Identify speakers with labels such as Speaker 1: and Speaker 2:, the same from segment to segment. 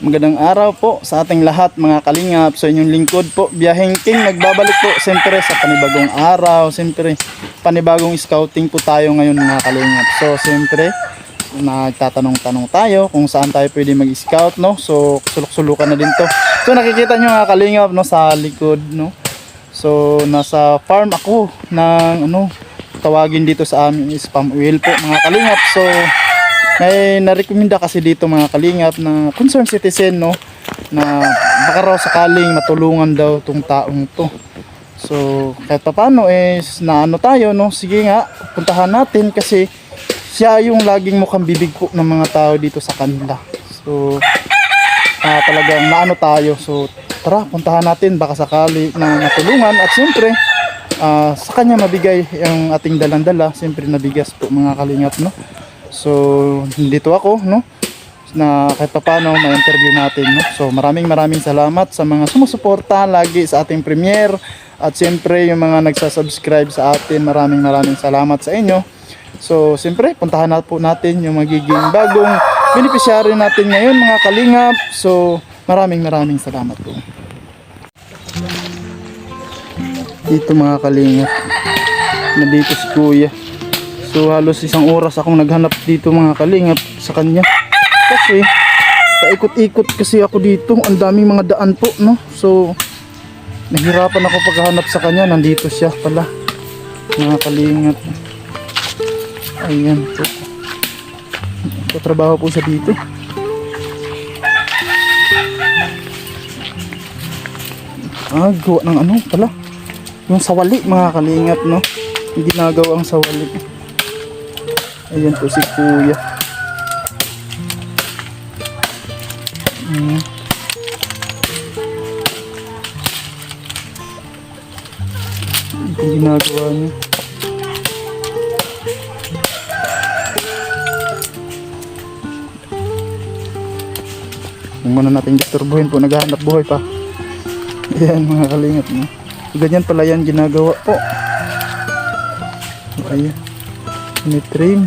Speaker 1: Magandang araw po sa ating lahat mga kalingap. So inyong lingkod po, Biyaheng King, nagbabalik po siyempre sa panibagong araw. Siyempre panibagong scouting po tayo ngayon mga kalingap. So siyempre nagtatanong-tanong tayo kung saan tayo pwede mag-scout, no? So sulok-sulukan na din to. So nakikita nyo mga kalingap, no, sa likod, no? So nasa farm ako ng tawagin dito sa amin is palm oil po mga kalingap. So may narekomenda kasi dito mga kalingap na concerned citizen, no, na baka raw sakaling matulungan daw tong taong to. So kahit pa paano is naano tayo, no, sige nga puntahan natin kasi siya yung laging mukhang bibig po ng mga tao dito sa kanila. So talagang naano tayo. So tara puntahan natin, baka sakali na matulungan. At siyempre sa kanya mabigay yung ating dalandala, siyempre nabigas po mga kalingap, no. So dito ako, no, na kahit pa paano ma-interview natin, no. So maraming salamat sa mga sumusuporta lagi sa ating premiere. At siyempre yung mga nagsasubscribe sa atin, maraming salamat sa inyo. So siyempre puntahan na po natin yung magiging bagong beneficiary natin ngayon mga kalingap. So maraming salamat po. Dito mga kalingap, nandito si kuya. So halos isang oras akong naghanap dito mga kalingap sa kanya. Kasi paikot-ikot kasi ako dito. Ang daming mga daan po, no. So nahirapan ako paghahanap sa kanya. Nandito siya pala mga kalingap. Ayan po. Katrabaho po siya dito. Gawa ng pala. Yung sawali mga kalingap, no. Yung ginagawang sawali. Ayan po si kuya. Ito yung ginagawa niya. Huwag muna natin disturbuhin po, naghahanap buhay pa. Ayan mga kalingap, no? Ganyan pala yan ginagawa po. Ayan, ini-trim.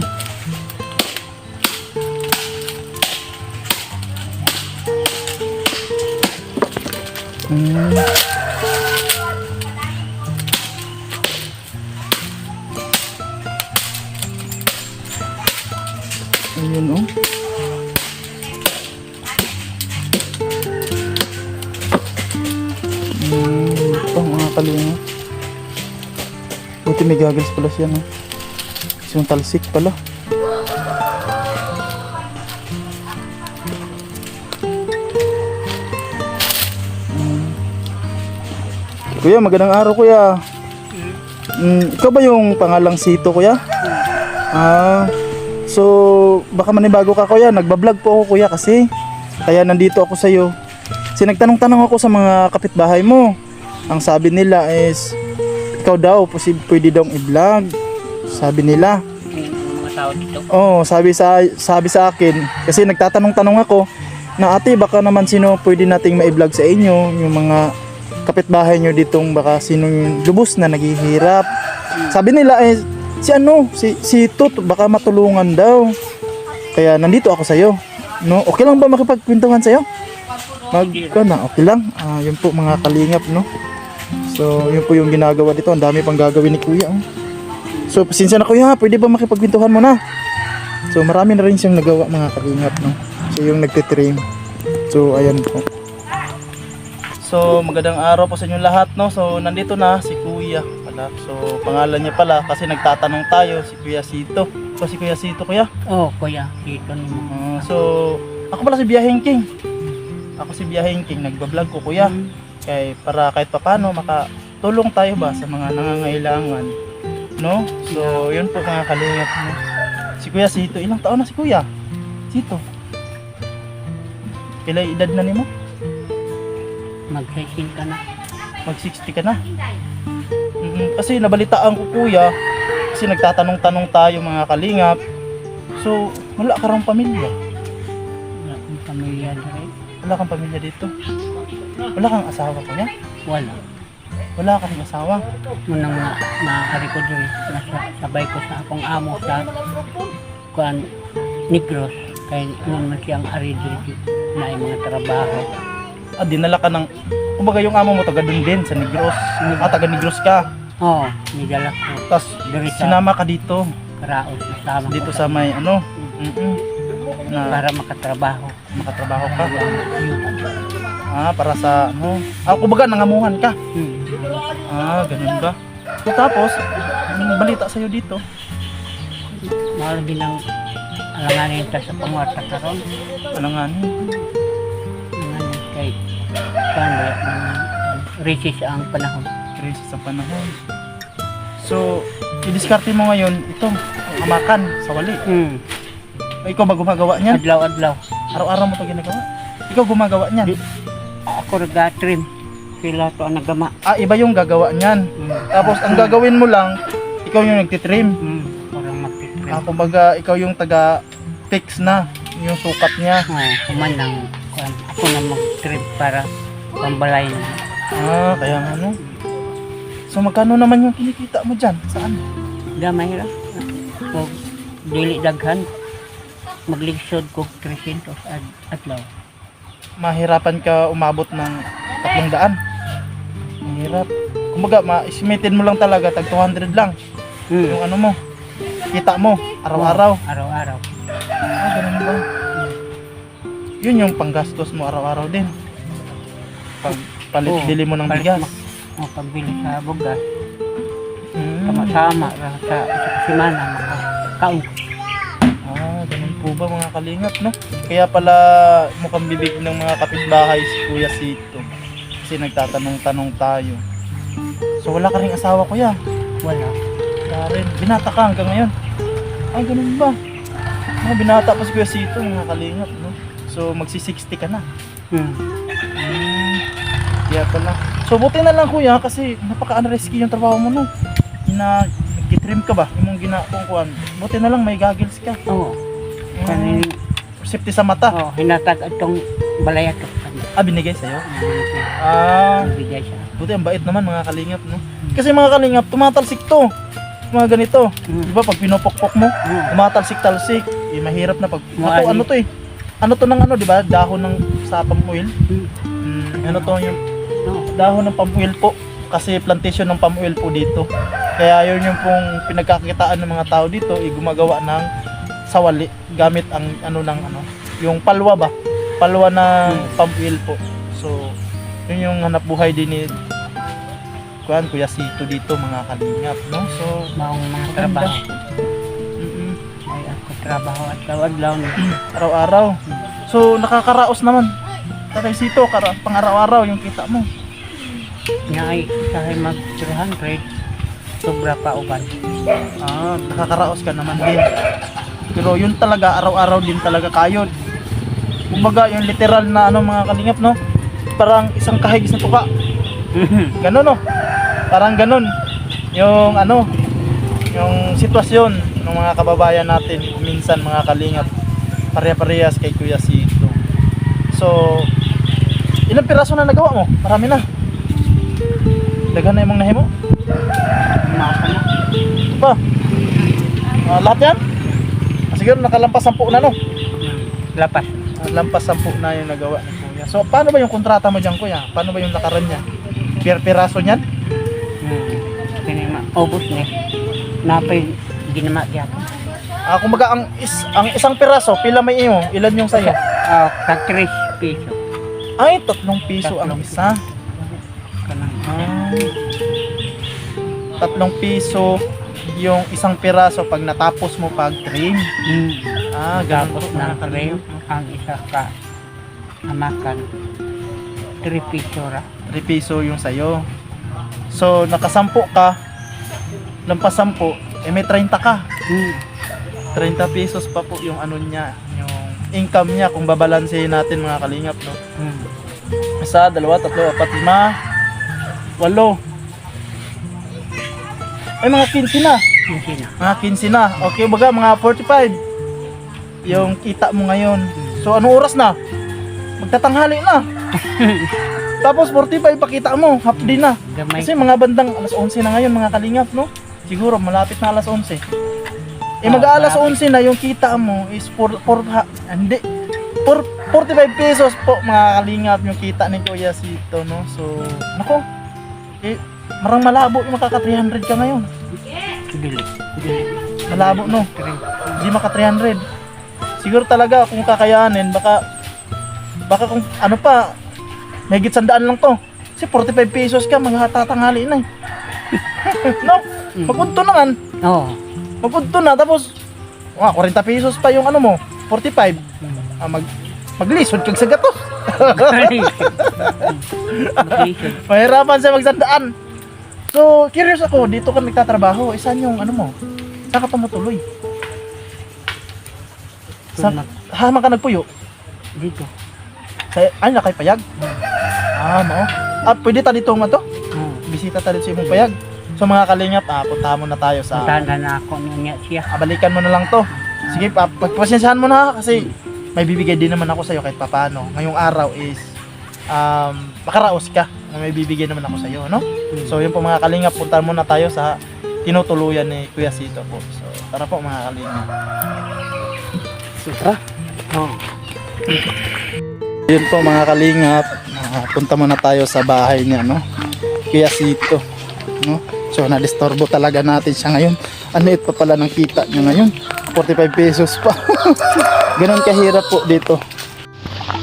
Speaker 1: Ayun, oh. Ito mga kalingap. Buti may goggles pala siya, no? Kasi yung talsik pala. Kuya, magandang araw kuya. Ikaw ba yung pangalang Sito kuya? So baka manibago ka kuya, nagbablog po ako kuya kasi. Kaya nandito ako sa iyo. Kasi nagtanong-tanong ako sa mga kapitbahay mo. Ang sabi nila is ikaw daw pwede daw i-vlog. Sabi nila.
Speaker 2: Mga tao dito.
Speaker 1: Oh, sabi sa akin kasi nagtatanong-tanong ako na ate baka naman sino pwede nating ma-vlog sa inyo, yung mga kapitbahay nyo ditong baka sinong lubos na naghihirap. Sabi nila si Tut baka matulungan daw. Kaya nandito ako sa iyo. No, okay lang ba makipagkwentuhan sa iyo? Okay lang. Yun po mga kalingap, no. So, yun po yung ginagawa dito. Ang dami pang gagawin ni kuya, oh. So, pasensya na kuya, pwede ba makipagkwentuhan mo na? So, marami na rin siyang nagawa mga kalingap, no. So, yung nagtitrim. So, ayan po. So magandang araw po sa inyo lahat, no. So nandito na si kuya pala. So pangalan niya pala kasi nagtatanong tayo, si Kuya Sito. So si Kuya Sito kuya?
Speaker 2: Oh, kuya, dito naman.
Speaker 1: So ako pala si Biyaheng King. Ako si Biyaheng King, nagba-vlog ko kuya. Para kahit paano makatulong tayo ba sa mga nangangailangan, no. So yun po mga kalingap, no. Si Kuya Sito, ilang taon na si Kuya Sito? Kailan edad na nimo?
Speaker 2: Mag-hiking ka na.
Speaker 1: Mag-60 ka na. Kasi nabalitaan ko kuya, kasi nagtatanong-tanong tayo mga kalingap. So, wala ka rang pamilya?
Speaker 2: Wala akong pamilya dito.
Speaker 1: Wala kang pamilya dito? Wala kang asawa kuya?
Speaker 2: Wala.
Speaker 1: Wala kang asawa?
Speaker 2: Munang nakarecord rin. Sabay ko sa akong amo sa Negros. Kaya naman siyang ari dito. na yung mga trabaho.
Speaker 1: Dinala ka ng, kumbaga yung amo mo taga dun din sa Negros. Taga Negros ka.
Speaker 2: Oo, nidala ko.
Speaker 1: Tapos
Speaker 2: Diri sa
Speaker 1: sinama ka dito.
Speaker 2: Karaos, kasama
Speaker 1: Dito
Speaker 2: ko
Speaker 1: sa may ano. Na
Speaker 2: para makatrabaho.
Speaker 1: makatrabaho ka. Para sa ano. Kumbaga nangamuhan ka. Ganun ba? Tapos, anong balita sa'yo dito?
Speaker 2: Mahal din ang alanganin ta sa pangwarta karon.
Speaker 1: Alanganin.
Speaker 2: Alanganin kay kaya risis ang panahon.
Speaker 1: Krisis sa panahon. So, i-discarte mo ngayon ito, ang amakan sa wali. Ikaw ba gumagawa niyan?
Speaker 2: Adlaw-adlaw.
Speaker 1: Araw-araw mo ito ginagawa? Ikaw gumagawa niyan?
Speaker 2: Ako nag-trim. Sila to ang nagama.
Speaker 1: Iba yung gagawa niyan. Tapos, ang gagawin mo lang, ikaw yung nagtitrim.
Speaker 2: Parang magtitrim.
Speaker 1: Kumbaga, ikaw yung taga-fix na yung sukat niya.
Speaker 2: Kuman ng ako na mag-trim para pambalay na.
Speaker 1: Kaya nga no. So, magkano naman yung kinikita mo dyan? Saan?
Speaker 2: Gamay ra. Kung dili daghan, magligsod ko 300 adlaw.
Speaker 1: Mahirapan ka umabot ng 300. Mahirap. Kumbaga, ma-estimatein mo lang talaga, tag 200 lang. Yung ano mo, kita mo, araw-araw.
Speaker 2: Araw-araw.
Speaker 1: Ganun ba? Yun yung panggastos mo araw-araw din. Palit-bili mo ng bigas.
Speaker 2: Pagbili sa bugas. Sama-sama sa simana makakaon.
Speaker 1: Ganun po ba mga kalingap, no? Kaya pala mukhang bibig ng mga kapitbahay si Kuya Sito. Kasi nagtatanong-tanong tayo. So wala ka ring asawa, kuya?
Speaker 2: Wala.
Speaker 1: Wala rin. Binata ka hanggang ngayon? Ganun ba? Binata pa si Kuya Sito, mga kalingap, no? So magsi-60 ka na. Kaya pala. So buti na lang, kuya, kasi napaka-unrisky yung trabaho mo, no? Nag-trim ka ba? Yung mga ginakungkuhan. Buti na lang may goggles ka.
Speaker 2: Oo. Kanin,
Speaker 1: Safety sa mata.
Speaker 2: hinatag atong balayat ko.
Speaker 1: Binigay sa'yo?
Speaker 2: Bigay siya.
Speaker 1: Buti ang bait naman, mga kalingap, no? Kasi mga kalingap, tumatalsik to. Mga ganito. Di ba pag pinupokpok mo, tumatalsik-talsik. Mahirap na pag... Ano to eh? Ano to ng ano, di ba? Dahon ng sa palm oil. Ano to yung dahon ng palm oil po. Kasi plantation ng palm oil po dito. Kaya yun yung pong pinagkakitaan ng mga tao dito, gumagawa ng sawali gamit ang yung palwa ba? Palwa ng palm oil po. So, yun yung hanap buhay din ni Kuya Sito dito, mga kalingap, no? So,
Speaker 2: Maong mga trabaho. Ay ako trabaho adlaw-adlaw ni
Speaker 1: araw-araw. So, nakakaraos naman. Tatay Sito, pang araw-araw yung kita mo.
Speaker 2: Nga ay sahay mag 300 sobra pa uban.
Speaker 1: Nakakaraos ka naman din. Pero yun talaga, araw-araw din talaga kayod. Kumbaga, yung literal na mga kalingap, no? Parang isang kahigis na tuka. Ganon, no? Parang ganon. Yung yung sitwasyon ng mga kababayan natin, minsan mga kalingap, pare-parehas kay Kuya Sito. So, ilang piraso na nagawa mo? Marami na. Daghan na yung mga nahimo?
Speaker 2: Masa na.
Speaker 1: Ba? Lahat yan? Siguro nakalampas 10 na, no?
Speaker 2: Lapas.
Speaker 1: Lampas 10 na yung nagawa ni Kuya. So, paano ba yung kontrata mo dyan, Kuya? Paano ba yung lakaran niya? Piraso niyan?
Speaker 2: Pinima. Obos ni. Napay ginama diyan.
Speaker 1: Kumbaga, ang isang piraso, pila may iyo? Ilan yung sa'yo?
Speaker 2: Sa 3 piso.
Speaker 1: Ay, 3 piso ang isa.
Speaker 2: Kanang
Speaker 1: 3 piso yung isang piraso pag natapos mo pag-trim.
Speaker 2: Tapos na trim ang isa ka amakan 3 piso ra.
Speaker 1: 3 piso yung sa'yo. So, nakasampu ka, lampas 10, may 30 ka. 30 pesos pa po yung niya, yung income niya kung babalansehin natin, mga kalingap, no? 1, 2, 3, 4, 5, 8. Ay, mga 15 na. Mga 15 na. Okay, baga mga 45 yung kita mo ngayon. So, anong oras na? Magtatanghali na. Tapos 45 pakita mo, half day na. Kasi mga bandang alas 11 na ngayon, mga kalingap, no? Siguro malapit na alas 11. Mag-aalas 11 na yung kita mo is 4 45 pesos po mga kalingap yung kita ni Kuya Sito, no? So, nako, marang malabo yung makaka 300 ka ngayon.
Speaker 2: Bili.
Speaker 1: Malabo, no? Hindi maka 300. Siguro talaga kung kakayanin, baka kung ano pa, may higit 100 lang to. Kasi 45 pesos ka, mga tatanghali na eh. No? Magpunto naman.
Speaker 2: Oo.
Speaker 1: Magpunto na, tapos 40 pesos pa yung ano mo, 45. Maglisod kag sa gatos. Mahirapan siya magsandaan. So, curious ako, dito ka nagtatrabaho, saan yung ano mo? Saan ka tumutuloy? Hama ka nagpuyo?
Speaker 2: Dito.
Speaker 1: Ay, nakay payag? Mao. Pwede ta dito mo to? Bisita ta dito sa imong payag. So mga kalingap, puntahan mo na tayo sa...
Speaker 2: Puntahan na ako niya siya.
Speaker 1: Balikan mo na lang to. Sige, pagpasensyahan mo na kasi may bibigay din naman ako sa'yo kahit papaano. Ngayong araw is makaraos ka na may bibigay naman ako sa'yo, no? So yun po mga kalingap, puntahan mo na tayo sa tinutuluyan ni Kuya Sito po. So tara po mga kalingap. So tara. Yun po mga kalingap, punta muna tayo sa bahay niya, no? Kuya Sito, no? So na-disturbo talaga natin siya ngayon. Ano ito pala ng kita niya ngayon? 45 pesos pa. Ganun kahirap po dito.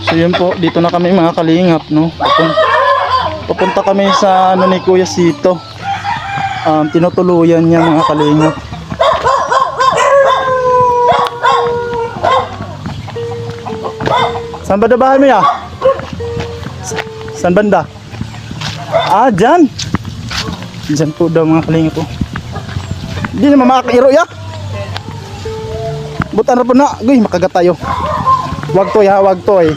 Speaker 1: So yun po, dito na kami mga kalingap, no? Pupunta kami sa ano ni Kuya Sito. Tinutuluyan niya mga kalingap. Saan ba bahay mo ya? Saan banda? Dyan. Dyan po daw mga kalingap po. Hindi naman makakairo ya. Butan na po na. Guy, makagat tayo. Wag to ya, wag to eh.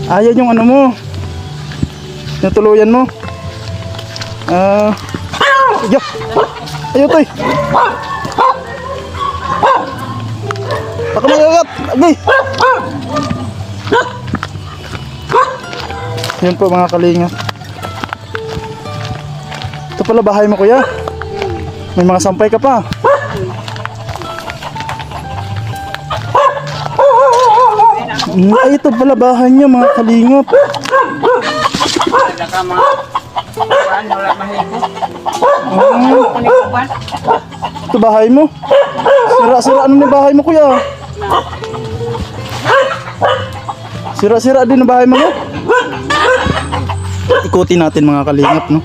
Speaker 1: Ayan yung ano mo. Natuluyan mo. Yo. Ayo to eh. Baka magagat. Guy. Yan po mga kalingap. Ito pala bahay mo kuya. May mga sampay ka pa. Ay, ito pala bahay niya mga kalingap.
Speaker 2: Ada ka mga wala mahigo.
Speaker 1: Ito bahay mo. Sira-sira ano na bahay mo kuya. Sira-sira din na bahay mo. Ikutin natin mga kalingap, no?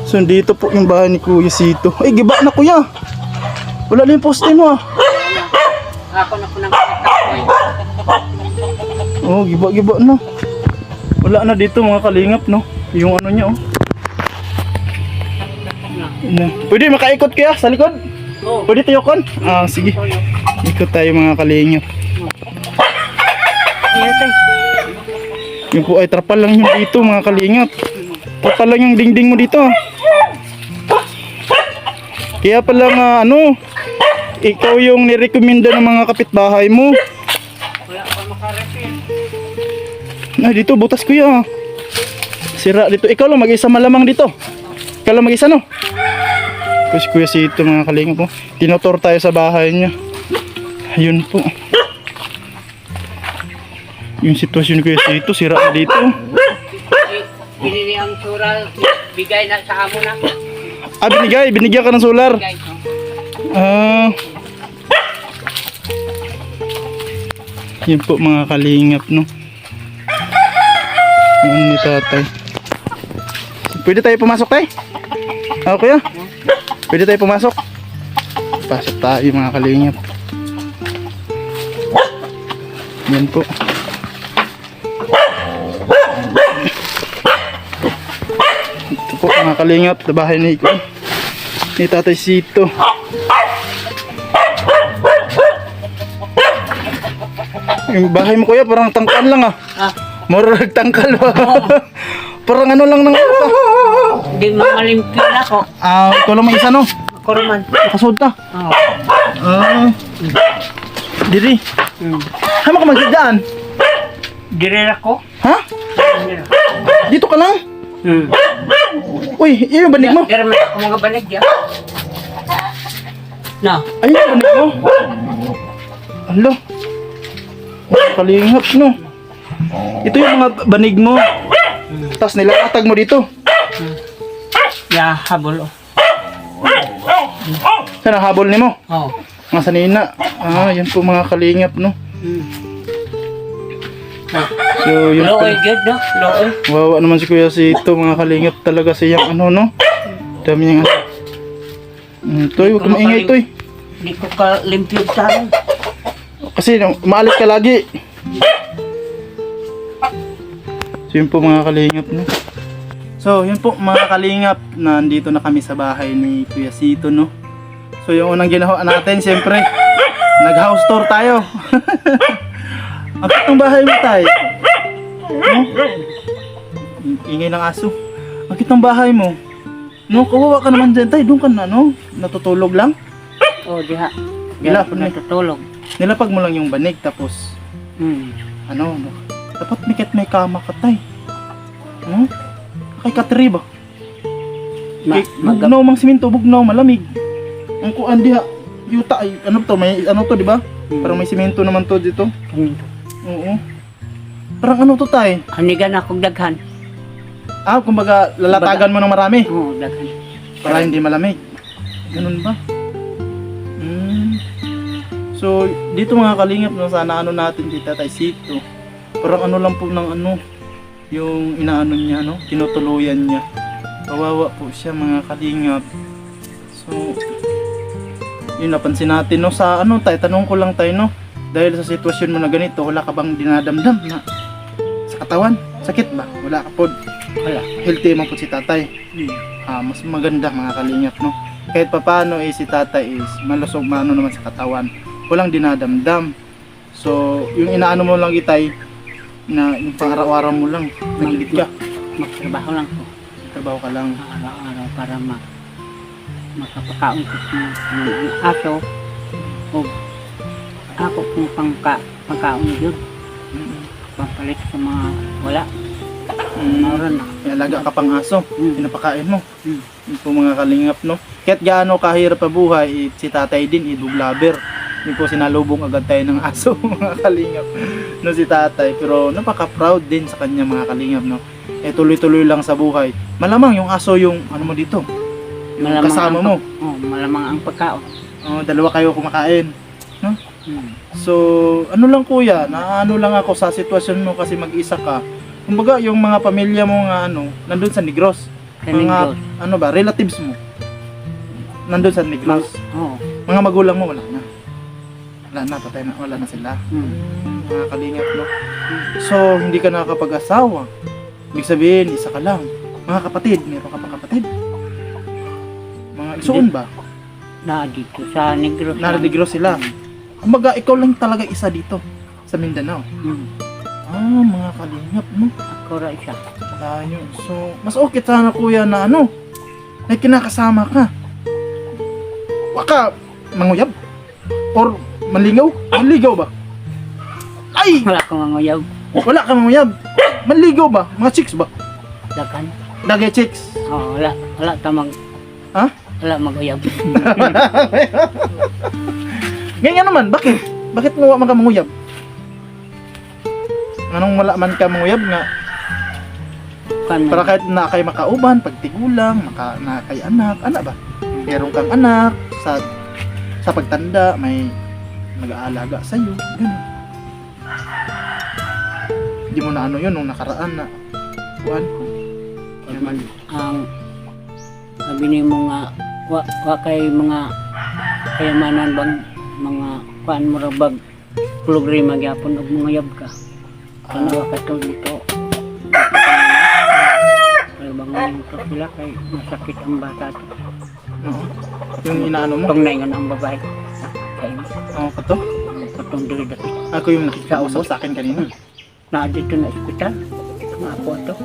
Speaker 1: So dito po yung bahay ni Kuya Sito. Ay, giba na kuya. Wala na yung poste mo ah.
Speaker 2: Ako na po nang kakakoy.
Speaker 1: Oh, giba na. Wala na dito mga kalingap, no? Yung ano niya, oh. Pwede makaikot kaya sa likod?
Speaker 2: Oo.
Speaker 1: Pwede tayo kon? Sige. Ikot tayo mga kalingap. Yung po ay trapal lang yung dito mga kalingap. Trapal lang yung dingding mo dito. Kaya pala nga ano, ikaw yung nirekomenda ng mga kapitbahay mo.
Speaker 2: Wala pa makarefill.
Speaker 1: Dito butas kuya. Sira dito. Ikaw lang mag-isa malamang dito. Ikaw lang mag-isa no? Kasi Kuya Sito mga kalingap po. Tinotor tayo sa bahay niya. Ayun po. Yung sitwasyon Kuya Sito, sira na dito.
Speaker 2: Binili ang sural, bigay na sa amo na.
Speaker 1: Binigyan ka ng solar.
Speaker 2: Bigay,
Speaker 1: Yun po mga kalingap, no? Ano ni tatay. Pwede tayo pumasok tayo? Okay ah. Pwede tayo pumasok? Pasok tayo mga kalingap. Yan po. Ito po mga kalingap, sa bahay ni Tatay Sito. Yung bahay mo kuya parang tangkal lang ah. Mura nagtangkal ba? Parang ano lang nang
Speaker 2: Hindi mamalimpyo na ko.
Speaker 1: ito lang may isa no?
Speaker 2: Ako naman.
Speaker 1: Nakasod ta?
Speaker 2: Oo.
Speaker 1: Diri. Hama ka magsidaan?
Speaker 2: Direra ko.
Speaker 1: Ha? Dito ka lang? Uy, yun yung banig mo?
Speaker 2: Direra ako mga banig ya. Na,
Speaker 1: Ay, ano mo? Alo. Kalingap, no? Ito yung mga banig mo. Tapos nilalatag mo dito.
Speaker 2: ya habol.
Speaker 1: Saan ang habol ni mo?
Speaker 2: Oh.
Speaker 1: Nga sanina. Yan po mga kalingap, no?
Speaker 2: Mm.
Speaker 1: So, yun
Speaker 2: Looy
Speaker 1: po.
Speaker 2: good no? Looy.
Speaker 1: Wawa naman si Kuya Sito, mga kalingap talaga siyang ano, no? Dami niyang ano. Toy, huwag ka maingay, Toy.
Speaker 2: Di ko ka limpyo sa akin.
Speaker 1: Kasi umaalis ka lagi. So yun po mga kalingap, no? So yun po mga kalingap, nandito na kami sa bahay ni Kuya Sito, no? So yung unang ginawa natin, siyempre nag-house tour tayo. Ang kitang bahay mo, tay, no? Ingay ng aso. Ang kitang bahay mo, no? Kawawa ka naman dyan, tay. Doon ka na, no? Natutulog lang.
Speaker 2: Oh, diha.
Speaker 1: Gila,
Speaker 2: Diha natutulog.
Speaker 1: Nilapag mo lang yung banig, tapos
Speaker 2: Hmm.
Speaker 1: ano, dapat may kama ka, tay. No? Kay katri ba? Kay bugnaw mang simento, bugnaw malamig. Ang kuan diha, yuta ay ano to, may ano to, di ba? Parang may simento naman to dito. Oo. Parang ano to, tay?
Speaker 2: Hanigan akong daghan.
Speaker 1: Kumbaga lalatagan mo ng marami
Speaker 2: Oo, daghan.
Speaker 1: para hindi malamig. Ganun ba? So, dito mga kalingap, no, sana ano natin dito, tay Sito. Parang ano lang po ng ano, yung inaano niya, no, tinutuluyan niya. Kawawa po siya mga kalingap. So, yun napansin natin, no, sa ano, tay, tanong ko lang tayo, no, dahil sa sitwasyon mo na ganito, wala ka bang dinadamdam na sa katawan? Sakit ba? Wala ka po.
Speaker 2: Wala.
Speaker 1: Healthy man po si tatay. Mas maganda mga kalingap, no. Kahit papaano si tatay is malusog maano naman sa katawan. Walang dinadamdam. So, yung inaano mo lang itay na yung pang-araw-araw mo lang, nagilid ka.
Speaker 2: Magtrabaho lang ko.
Speaker 1: Trabaho ka lang.
Speaker 2: Araw-araw para makapakaon ko ng aso. O ako kung pangkaon yun. Pampalit sa mga wala. Mauran na.
Speaker 1: May alaga ka pang aso, pinapakain mo.
Speaker 2: Mm.
Speaker 1: Yun po mga kalingap, no. Kahit gaano kahirap pa buhay, si tatay din, iduglaber. Yun po, sinalubong agad tayo ng aso, mga kalingap, no, si tatay. Pero napaka-proud din sa kanya, mga kalingap, no. Tuloy-tuloy lang sa buhay. Malamang yung aso yung ano mo dito, yung kasama mo.
Speaker 2: Malamang ang pagkaon.
Speaker 1: Dalawa kayo kumakain, no. So, ano lang kuya, naano lang ako sa sitwasyon mo kasi mag-isa ka. Kumbaga, yung mga pamilya mo nga ano, nandun sa Negros.
Speaker 2: Sa
Speaker 1: Mga
Speaker 2: Negros.
Speaker 1: ano ba, relatives mo. Nandun sa Negros.
Speaker 2: Oo.
Speaker 1: Mga magulang mo wala na. Wala na, patay na, wala na sila. Mga kalingap, no. So, hindi ka nakakapag-asawa. Ibig sabihin, isa ka lang. Mga kapatid, meron ka pa kapatid. Mga isuon ba?
Speaker 2: Na dito sa Negros.
Speaker 1: Na Negros sila. Kumbaga, ikaw lang talaga isa dito sa Mindanao. Mga kalingap, no.
Speaker 2: Ako ra isa.
Speaker 1: Layo. So, mas okay sana kuya na ano, may kinakasama ka. Waka, manguyab. Or manligaw. Manligaw ba? Ay!
Speaker 2: Wala akong manguyaw.
Speaker 1: Wala ka manguyab. Manligaw ba? Mga chicks ba?
Speaker 2: Daghan.
Speaker 1: Dagay chicks.
Speaker 2: Wala. Wala tamang.
Speaker 1: Ha?
Speaker 2: Wala maguyab.
Speaker 1: Ganyan naman, bakit? Bakit mo man ka manguyab? Anong wala man ka manguyab nga? Para kahit na kay makauban, pagtigulang, na kay anak, ba? Meron kang anak, sa pagtanda, may nag-aalaga sa'yo, ganun. Hindi mo na ano yun, nung nakaraan na, kuhan ko.
Speaker 2: naman ang sabi ni mga wa kay mga kayamanan bang mga kuan mo ra bag programa gyapon og mga yab ka. Ano ka to dito? Ay bang to sila kay masakit ang bata to.
Speaker 1: Yung inaano mo?
Speaker 2: Pag naingon ang babae. Kay
Speaker 1: Kato?
Speaker 2: katong dili dati.
Speaker 1: Ako yung nakikausap sa akin kanina.
Speaker 2: Na dito na ospital. Na ako to.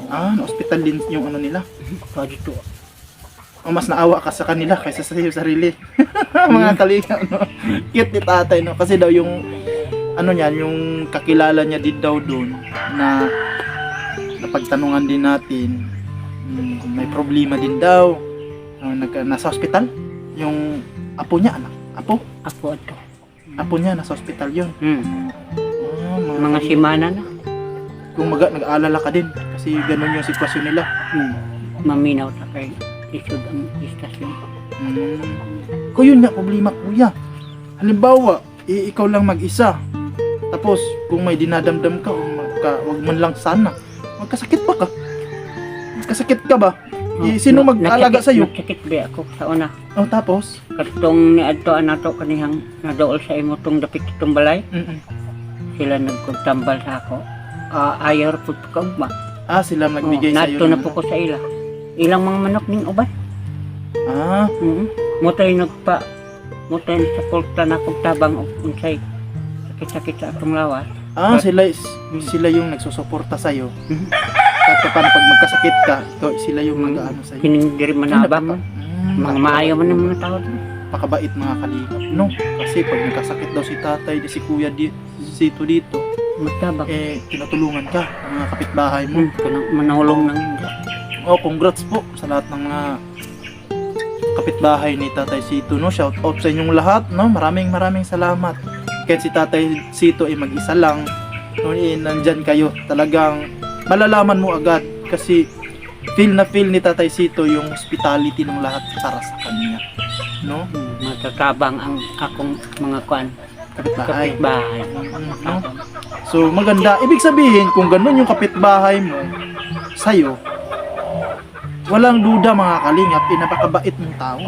Speaker 1: Na-hospital din yung ano nila.
Speaker 2: Ka dito.
Speaker 1: Mas naawa ka sa kanila kaysa sa iyo sarili. Mga kalinga, no? Cute ni tatay, no? Kasi daw yung ano niyan, yung kakilala niya din daw doon na napagtanungan din natin, may problema din daw. Nasa hospital yung Apo niya, anak. Apo?
Speaker 2: Ako ato.
Speaker 1: Apo niya, nasa ospital yun.
Speaker 2: Mga simana na.
Speaker 1: Kung nag-aalala ka din, kasi ganun yung sitwasyon nila.
Speaker 2: Maminaw ta kay isod ang istasyon.
Speaker 1: Kung yun nga, problema kuya. Halimbawa, ikaw lang mag-isa. Tapos, kung may dinadamdam ka, wag man lang sana. Magkasakit pa ka. Magkasakit ka ba? Sino mag-alaga sa'yo?
Speaker 2: Nakikit ba ako sa una.
Speaker 1: Tapos?
Speaker 2: Katong niadto anato kanihang nadool sa imo tong dapit itong balay. Sila nagkutambal sa ako. Ayaw po ka ba?
Speaker 1: Sila nagbigay sa'yo.
Speaker 2: Nato na po ko sa ila. Ilang mga manok ning uban. Mutay sa kulta na kong tabang unsay sakit-sakit sa atong lawas.
Speaker 1: Sila yung nagsusuporta sa'yo. Kahit paano pag magkasakit ka, sila yung mag-ano sa'yo.
Speaker 2: Kining diri manabang. Mga maayo man ng mga tao.
Speaker 1: Pakabait mga kalingap, no? Kasi pag nagkasakit daw si tatay, si kuya Sito dito,
Speaker 2: magtabang.
Speaker 1: Tinutulungan ka ng mga kapitbahay mo.
Speaker 2: Manulong ng hindi.
Speaker 1: Congrats po sa lahat ng mga kapitbahay ni Tatay Sito, no? Shout out sa inyong lahat, no? Maraming salamat. Kahit si Tatay Sito ay mag-isa lang, no? Nandyan kayo. Talagang malalaman mo agad kasi feel ni Tatay Sito yung hospitality ng lahat para sa kanya, no?
Speaker 2: Matatabang ang akong mga kapitbahay.
Speaker 1: No? So maganda, ibig sabihin kung ganun yung kapitbahay mo sa'yo, walang duda mga kalingap, napakabait mong tao.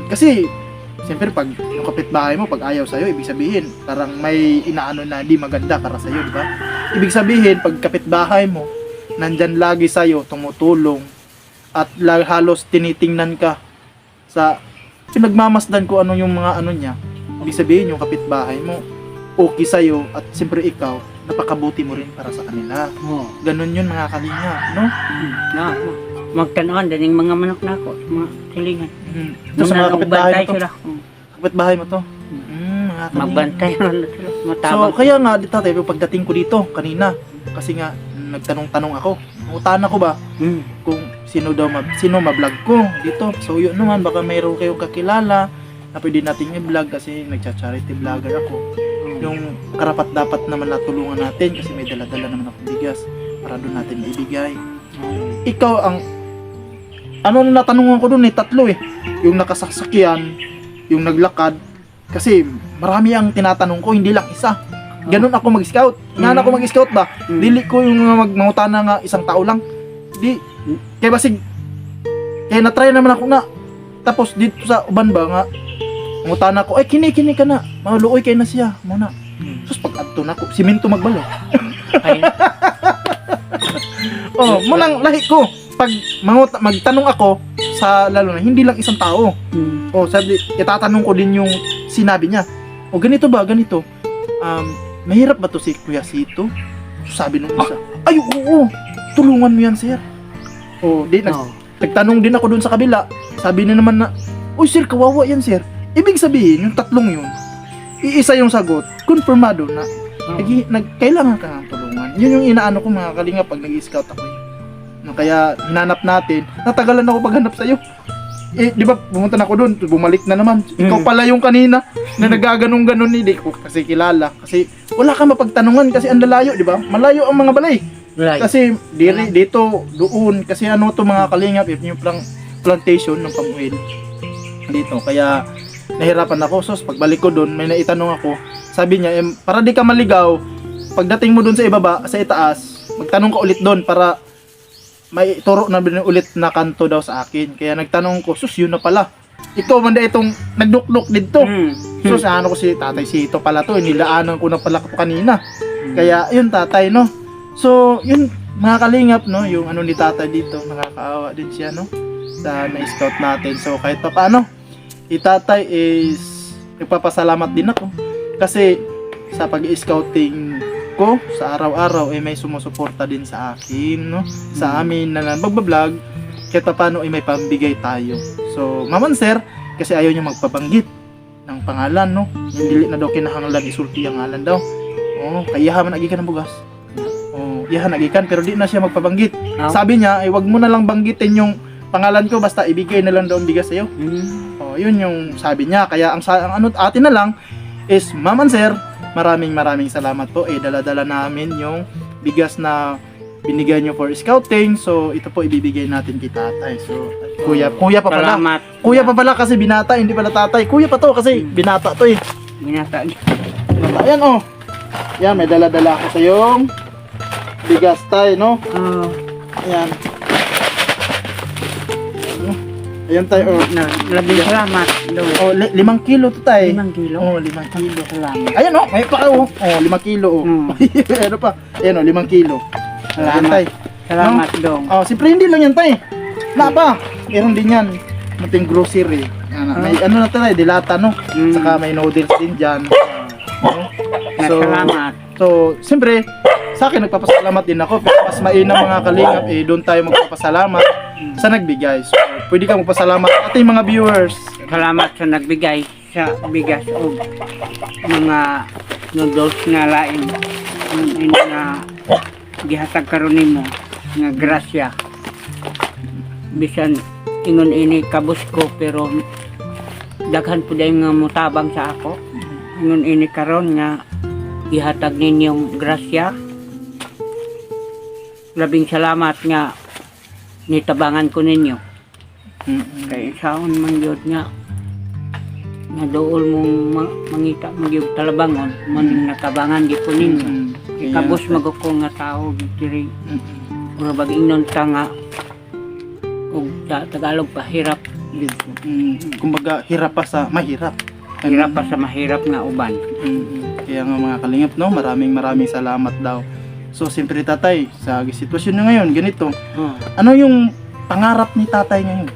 Speaker 1: Kasi siyempre pag yung kapitbahay mo pag ayaw sa'yo, ibig sabihin parang may inaano na hindi maganda para sa'yo, di ba? Ibig sabihin pag kapitbahay mo nandyan lagi sa'yo, tumutulong at halos tinitingnan ka sa pinagmamasdan ko ano yung mga ano niya, ibig sabihin yung kapitbahay mo okay sa'yo at siyempre ikaw napakabuti mo rin para sa kanila. Ganun yun mga kalingap, no?
Speaker 2: Magtanawan din yung mga manok na ako, mga silingan.
Speaker 1: Ito sa mga kapitbahay mo to?
Speaker 2: Sila.
Speaker 1: Kapitbahay mo to?
Speaker 2: Magbantay na sila, matabang.
Speaker 1: So kaya nga tatay, pagdating ko dito kanina, kasi nga nagtanong-tanong ako, utan ako ba kung sino ma-vlog ko dito. So yun naman, baka mayroon kayong kakilala na pwede nating i-vlog kasi nagcha-charity vlogger ako. Yung karapat dapat naman natulungan natin kasi may dala-dala naman ako bigas para doon natin ibigay. Ikaw ang na natanungan ko doon tatlo yung nakasasakyan, yung naglakad, kasi marami ang tinatanong ko, hindi lang isa. Ganun ako mag-scout. Nga ako mag-scout ba? Dili ko yung mangutana nga isang tao lang. Di kaya basig kaya na-try naman ako nga. Tapos dito sa uban ba nga mangutana ko, ay kini ka na. Maluoy kay na siya muna. Sus pag adto na ko, simento magbalo. Munang lahi ko. Pag magtanong ako sa lalo na hindi lang isang tao. Sabi itatanong ko din yung sinabi niya. Ganito ba, ganito. Mahirap ba to si Kuya Sito? Sabi nung isa, ay oo, tulungan mo yan sir. Nagtanong din ako dun sa kabila. Sabi niya naman na, uy sir, kawawa yan sir. Ibig sabihin, yung tatlong yun, iisa yung sagot, konfirmado na kailangan ka ng tulungan. Yun yung inaano ko mga kalinga pag nag-i-scout ako. Kaya hinanap natin, natagalan ako paghanap sa'yo. Di ba, pumunta na ako doon, bumalik na naman. Ikaw pala yung kanina na nagaganong-ganon, hindi ko kasi kilala. Kasi wala ka mapagtanungan kasi ang lalayo, di ba? Malayo ang mga balay. Kasi dito, doon, kasi ano to mga kalingap, yung plantation ng pamuhil dito. Kaya nahirapan ako. So pagbalik ko doon, may naitanong ako. Sabi niya, para di ka maligaw, pagdating mo doon sa ibaba, sa itaas, magtanong ka ulit doon para may turo na ulit na kanto daw sa akin. Kaya nagtanong ko, sus yun na pala. Ikaw man itong nagduklok dito. Sus ano ko si Tatay Sito pala to. Nilaanan ko na pala ko kanina. Kaya yun tatay, no. So yun mga kalingap, no, yung ano ni tatay dito, nakakaawa din siya, no, sa na-scout natin. So kahit pa paano, itatay is nagpapasalamat din ako kasi sa pag-scouting ko sa araw-araw may sumusuporta din sa akin, no, sa amin na magbablog. Kahit pa paano may pambigay tayo. So maman sir, kasi ayaw niya magpabanggit ng pangalan, no, hindi na daw kinahanglan isulti ang ngalan daw. Kaya man agi ka ng bugas. Yahan nagikan pero di na siya magpabanggit. Sabi niya ay wag mo na lang banggitin yung pangalan ko, basta ibigay na lang daw ang bigas sa'yo. yun yung sabi niya. Kaya ang ano atin na lang is, Ma'am and Sir, maraming salamat po. Dala-dala namin yung bigas na binigay nyo for scouting. So, ito po ibibigay natin kay tatay. So, kuya pa pala.
Speaker 2: Salamat.
Speaker 1: Kuya pa pala kasi binata, hindi pala tatay. Kuya pa to kasi binata to eh.
Speaker 2: Binata.
Speaker 1: Binata. Ayan oh. Yan, may dala-dala ako sa yung bigas tayo, no? Ayan. Ayan tayo, oh.
Speaker 2: Labing salamat.
Speaker 1: Oh, 5 kilo to tayo.
Speaker 2: 5 kilo?
Speaker 1: Oh, 5 kilo.
Speaker 2: Salamat.
Speaker 1: Ayan oh, may pa oh. Oh, 5 kilo oh. Ano pa? Ayan oh, 5 kilo. Ayan
Speaker 2: Salamat.
Speaker 1: tay.
Speaker 2: Salamat dong.
Speaker 1: Oh, si hindi lang yan tay. Na pa. Meron din yan. Muting grocery. May ano na tayo, dilata no. Saka may noodles din diyan. No?
Speaker 2: Salamat.
Speaker 1: So, siyempre, sa akin nagpapasalamat din ako. Pero mas mainam mga kalingap, doon tayo magpapasalamat sa nagbigay. So, pwede ka magpasalamat sa ating mga viewers.
Speaker 2: Salamat sa nagbigay sa bigas o mga noodles nga lain. Ini nga gihatag karon nimo nga grasya. Bisan ingon ini kabus ko pero daghan pud ay nga mutabang sa ako. Ingon ini karon nga gihatag ninyong grasya. Labing salamat nga nitabangan ko ninyo. Kaya saon man yun nga dool mong mangita magyug talabangon man natabangan di ko ninyo. Ikabos magoko nga tao diri. Mga baging ta nga og Tagalog pa hirap dito.
Speaker 1: Kumbaga hirap pa sa mahirap.
Speaker 2: Hirap pa sa mahirap nga uban.
Speaker 1: Kaya nga mga kalingap no, maraming salamat daw. So siyempre tatay, sa sitwasyon nyo ngayon, ganito. Ano yung pangarap ni tatay ngayon?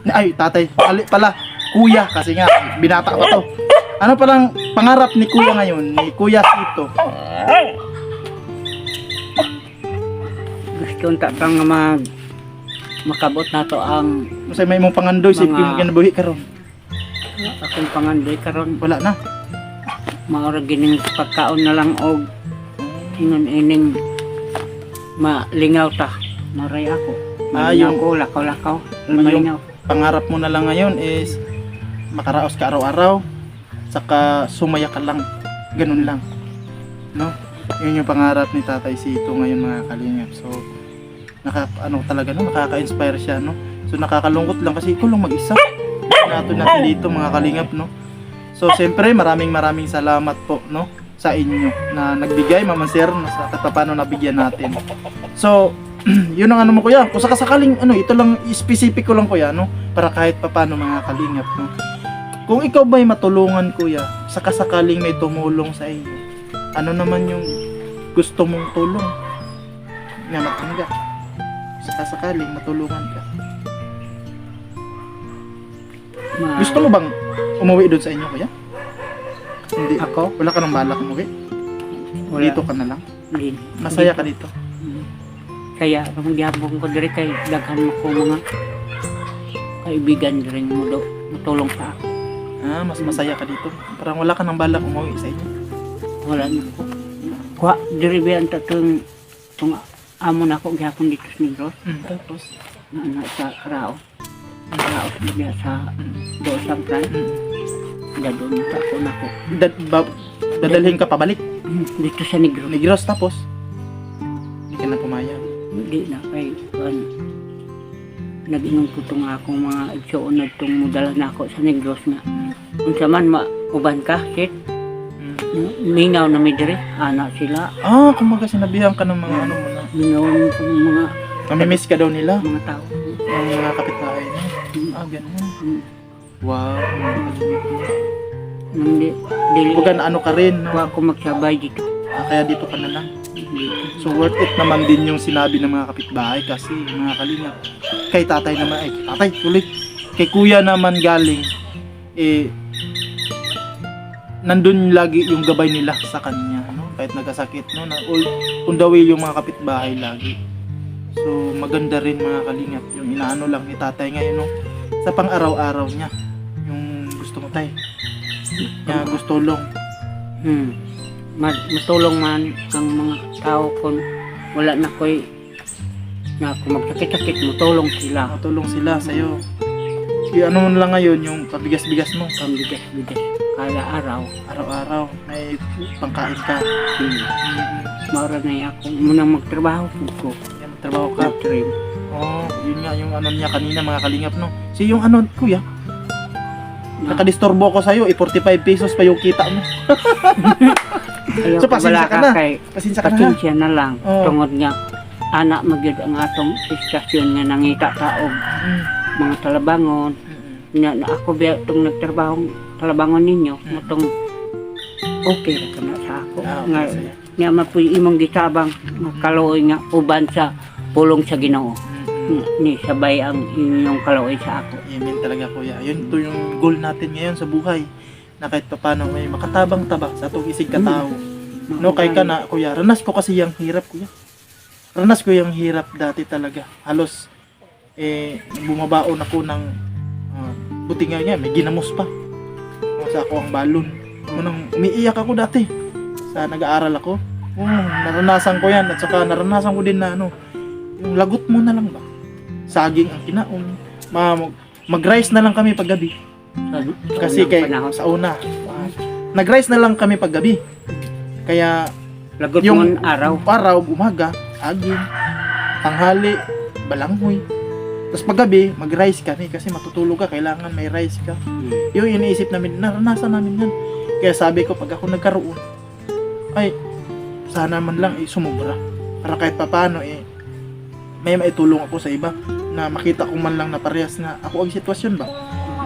Speaker 1: Ay, tatay, pala, kuya, kasi nga, binata pa to. Ano palang pangarap ni kuya ngayon, ni Kuya Sito?
Speaker 2: Gusto unta pang makabot na to ang
Speaker 1: Kasi may mong pangandoy, si kinabuhi karon.
Speaker 2: akong pangandoy karon.
Speaker 1: Wala na.
Speaker 2: Maura gining pagkaon na lang og ingon ining malingaw ta. Maray ako.
Speaker 1: Yung-
Speaker 2: Malingaw ko, lakaw-lakaw.
Speaker 1: Yung-
Speaker 2: Malingaw.
Speaker 1: Pangarap mo na lang ngayon is makaraos ka araw-araw, saka sumaya ka lang. Ganun lang. No? Yun yung pangarap ni Tatay Sito ngayon mga kalingap. So, talaga no, nakaka-inspire siya, no? So, nakakalungkot lang kasi ikaw lang mag-isa. Natin dito mga kalingap, no? So, siyempre, maraming salamat po, no? Sa inyo na nagbigay, Mama Sir, na sa kahit paano nabigyan natin. So, yun ang ano mo kuya, kung sakasakaling ito lang, specific ko lang kuya, no? Para kahit paano mga kalingap, no? Kung ikaw ba'y matulungan kuya, sakasakaling may tumulong sa iyo, ano naman yung gusto mong tulong na matanggap? Sakasakaling matulungan ka. Gusto mo bang umuwi doon sa inyo kuya? Hindi.
Speaker 2: Ako?
Speaker 1: Wala ka nang balak umuwi?
Speaker 2: Wala.
Speaker 1: Dito ka na lang?
Speaker 2: Hindi.
Speaker 1: Masaya ka dito?
Speaker 2: Kaya kung gihapon ko diri kay daghan mo ko mga kaibigan diri mo do matulong sa ako.
Speaker 1: Mas masaya ka dito? Parang wala ka nang balak umuwi sa inyo?
Speaker 2: Wala na ko. Kuha diri biyan ta tung amon ako gihapon dito sa Negros.
Speaker 1: Tapos?
Speaker 2: Sa Rao. Rao biya sa do sa Pran. Dadon ta ko nako.
Speaker 1: Dadalhin ka pabalik?
Speaker 2: Dito sa Negros.
Speaker 1: Negros tapos? Hindi ka na pumayag?
Speaker 2: Hindi na kay nag-inom ko itong akong mga igsoon na itong mudala na ako sa Negros nga. Kung saman uban ka, shit. Mingaw na may dire, anak sila.
Speaker 1: Kumbaga sinabihan ka ng mga ano mo na.
Speaker 2: Mingaw ko mga
Speaker 1: Mamimiss ka daw nila?
Speaker 2: mga tao.
Speaker 1: Ang mga kapitbahay na. Ganun. Wow.
Speaker 2: Hindi, dili
Speaker 1: Kumbaga na ano ka rin, no?
Speaker 2: ko magsabay dito.
Speaker 1: Kaya dito ka na lang. So worth it naman din yung sinabi ng mga kapitbahay kasi mga kalingap. Kay tatay naman, tatay, tuloy. Kay kuya naman galing, nandun lagi yung gabay nila sa kanya, no? Kahit nagkasakit, no? On the way yung mga kapitbahay lagi. So maganda rin mga kalingap yung inaano lang ni tatay ngayon, no? Sa pang-araw-araw niya. Yung gusto mo tay. Gusto long.
Speaker 2: Matulong man ang mga tao kung wala na ko'y na kung magsakit-sakit, matulong sila.
Speaker 1: Matulong sila sa'yo. ano mo lang ngayon yung pabigas-bigas mo.
Speaker 2: Pambigas-bigas. Kada araw.
Speaker 1: Araw-araw may pangkain ka.
Speaker 2: Maura na ako. Munang magtrabaho ko.
Speaker 1: Yan, magtrabaho ka.
Speaker 2: Mag-trim.
Speaker 1: Oh, yun nga yung ano niya kanina mga kalingap, no? Si yung ano, kuya, nakadisturbo ko sa'yo, 45 pesos pa yung kita mo.
Speaker 2: Ayaw
Speaker 1: So,
Speaker 2: ko
Speaker 1: pasensya
Speaker 2: wala
Speaker 1: ka na.
Speaker 2: kay
Speaker 1: Pasensya ka na ha.
Speaker 2: pasensya na lang.
Speaker 1: Oo.
Speaker 2: Tungod nga, anak magyud ang atong istasyon nga nangita taog
Speaker 1: Mm,
Speaker 2: mga talabangon.
Speaker 1: mm,
Speaker 2: Na ako biya itong nagtrabaho talabangon ninyo.
Speaker 1: Mm.
Speaker 2: Itong okay ra ka na sa ako.
Speaker 1: Ah,
Speaker 2: Nga,
Speaker 1: okay, sige.
Speaker 2: nga mapuy imong gitabang kaloy nga uban sa pulong sa Ginoo. Ni sabay ang inyong kaloy sa ako.
Speaker 1: Amen talaga kuya. Yun to yung goal natin ngayon sa buhay. Na kahit paano may makatabang-taba sa itong isig katao. No, kay ka na kuya. Ranas ko kasi yung hirap kuya. Ranas ko yung hirap dati talaga. Halos bumabaon ako ng buti nga may ginamos pa. Sa ako ang balon. Unang umiiyak ako dati. Sa nag-aaral ako. Naranasan ko yan. At saka naranasan ko din na yung lagot mo na lang ba? Saging ang kinaon. Mag-rice na lang kami paggabi. Kasi kay sa una. Nag-rice na lang kami paggabi. Kaya
Speaker 2: lagot
Speaker 1: yung
Speaker 2: mo araw.
Speaker 1: araw, umaga, agin, tanghali, balanghoy. Tapos paggabi, mag-rice kami kasi matutulog ka, kailangan may rice ka. Yung iniisip namin, naranasan namin yan. Kaya sabi ko, pag ako nagkaroon, ay, sana man lang sumubra. Para kahit papano, may maitulong ako sa iba na makita ko man lang na parehas na ako ang sitwasyon ba?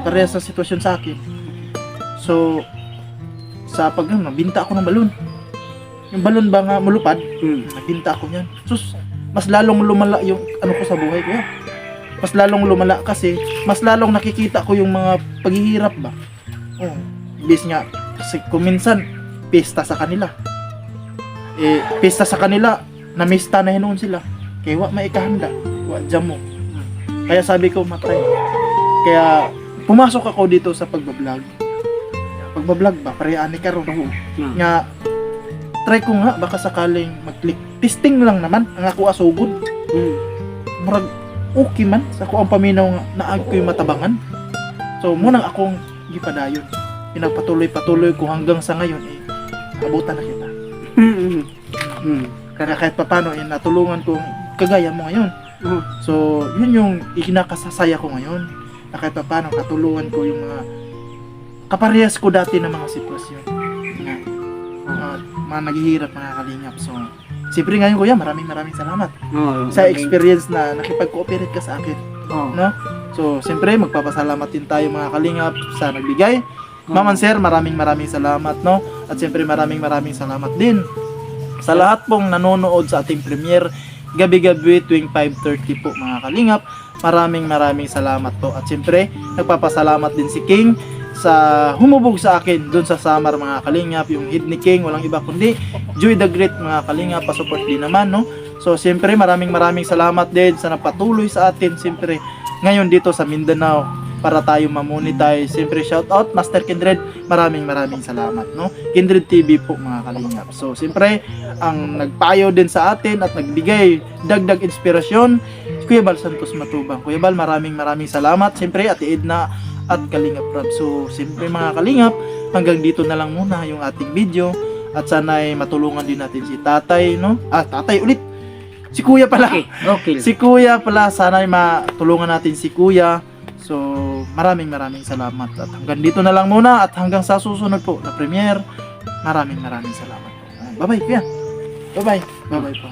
Speaker 1: Parehas na sitwasyon sa akin. So, sa nabinta ako ng balon. Yung balon ba nga mulupad, nagbinta ako niyan. Sus, mas lalong lumala yung ano ko sa buhay ko. Mas lalong lumala kasi mas lalong nakikita ko yung mga paghihirap ba. Oh, bis nga kasi kung minsan pista sa kanila. Pista sa kanila, namista na hinuon sila. Kaya wa maikahanda, wa jam mo. Kaya sabi ko matay. Kaya pumasok ako dito sa pagbablog. Pagbablog ba, pareani ka ron. Nga try ko nga baka sakaling mag-click. Testing lang naman ang ako asugod. Murag okay man sa ako ang paminaw nga naag ko'y matabangan. So munang akong gipadayon. Pinagpatuloy-patuloy ko hanggang sa ngayon abutan na kita. Kaya kahit papano natulungan ko kagaya mo ngayon. So yun yung ikinakasasaya ko ngayon. Na kahit papano katulungan ko yung mga kaparehas ko dati ng mga sitwasyon. Mga naghihirap, mga kalingap. So, siyempre ngayon kuya, maraming salamat sa experience na nakipag-cooperate ka sa akin. No? So, siyempre magpapasalamat din tayo mga kalingap sa nagbigay. Ma'am and sir, maraming salamat, no? At siyempre maraming salamat din sa lahat pong nanonood sa ating premiere gabi-gabi tuwing 5:30 po mga kalingap. Maraming salamat po. At siyempre, nagpapasalamat din si King sa humubog sa akin doon sa Samar mga kalingap, yung head ni King, walang iba kundi Joy the Great mga kalingap, pa-support din naman, no? So siyempre maraming salamat din sa napatuloy sa atin siyempre ngayon dito sa Mindanao para tayo mamonetize. Siyempre shout out Master Kindred, maraming salamat, no? Kindred TV po mga kalingap. So siyempre ang nagpayo din sa atin at nagbigay dagdag inspirasyon si Kuya Bal Santos Matubang. Kuya Bal, maraming salamat. Siyempre Ate Edna at Kalingap Rob. So, siyempre mga Kalingap, hanggang dito na lang muna yung ating video at sana ay matulungan din natin si Tatay, no? Tatay ulit. Si Kuya pala.
Speaker 2: Okay.
Speaker 1: Si Kuya pala, sana ay matulungan natin si Kuya. So, maraming salamat. At hanggang dito na lang muna at hanggang sa susunod po na premiere, maraming salamat. Bye-bye, Kuya. Bye-bye. Bye-bye po.